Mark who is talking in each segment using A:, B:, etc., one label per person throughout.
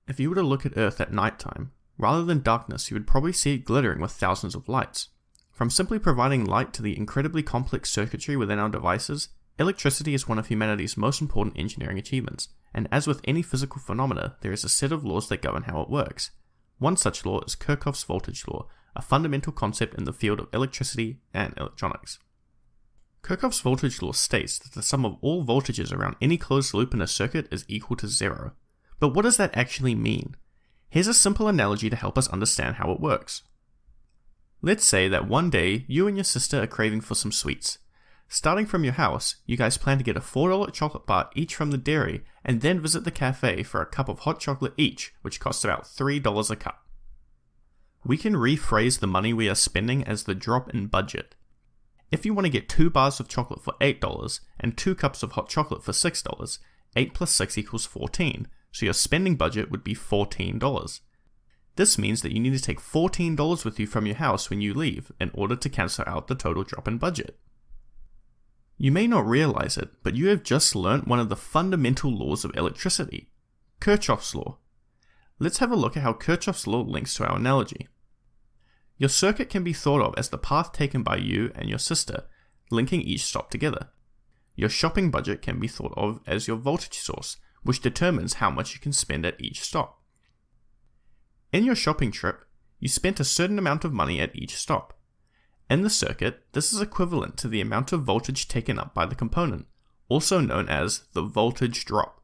A: If you were to look at Earth at nighttime, rather than darkness, you would probably see it glittering with thousands of lights. From simply providing light to the incredibly complex circuitry within our devices, electricity is one of humanity's most important engineering achievements, and as with any physical phenomena, there is a set of laws that govern how it works. One such law is Kirchhoff's voltage law, a fundamental concept in the field of electricity and electronics. Kirchhoff's voltage law states that the sum of all voltages around any closed loop in a circuit is equal to zero. But what does that actually mean? Here's a simple analogy to help us understand how it works. Let's say that one day you and your sister are craving for some sweets. Starting from your house, you guys plan to get a $4 chocolate bar each from the dairy and then visit the cafe for a cup of hot chocolate each, which costs about $3 a cup. We can rephrase the money we are spending as the drop in budget. If you want to get 2 bars of chocolate for $8 and 2 cups of hot chocolate for $6, 8 plus 6 equals 14, so your spending budget would be $14. This means that you need to take $14 with you from your house when you leave in order to cancel out the total drop in budget. You may not realize it, but you have just learnt one of the fundamental laws of electricity, Kirchhoff's law. Let's have a look at how Kirchhoff's law links to our analogy. Your circuit can be thought of as the path taken by you and your sister, linking each stop together. Your shopping budget can be thought of as your voltage source, which determines how much you can spend at each stop. In your shopping trip, you spent a certain amount of money at each stop. In the circuit, this is equivalent to the amount of voltage taken up by the component, also known as the voltage drop.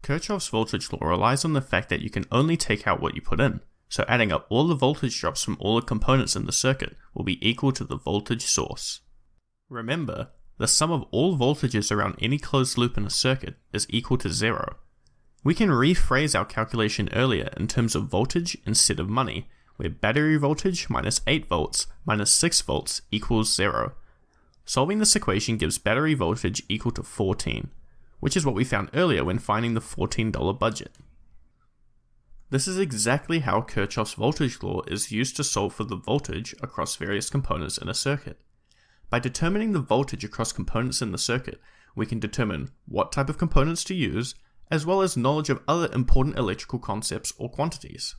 A: Kirchhoff's voltage law relies on the fact that you can only take out what you put in, so adding up all the voltage drops from all the components in the circuit will be equal to the voltage source. Remember, the sum of all voltages around any closed loop in a circuit is equal to zero. We can rephrase our calculation earlier in terms of voltage instead of money, where battery voltage minus 8 volts minus 6 volts equals 0. Solving this equation gives battery voltage equal to 14, which is what we found earlier when finding the $14 budget. This is exactly how Kirchhoff's voltage law is used to solve for the voltage across various components in a circuit. By determining the voltage across components in the circuit, we can determine what type of components to use, as well as knowledge of other important electrical concepts or quantities.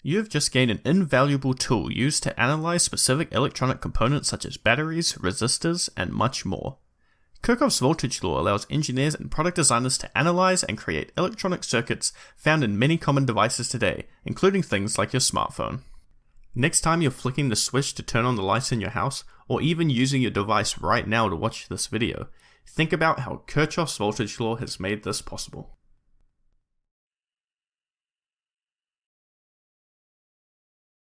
A: You have just gained an invaluable tool used to analyze specific electronic components such as batteries, resistors, and much more. Kirchhoff's voltage law allows engineers and product designers to analyze and create electronic circuits found in many common devices today, including things like your smartphone. Next time you're flicking the switch to turn on the lights in your house, or even using your device right now to watch this video, think about how Kirchhoff's voltage law has made this possible.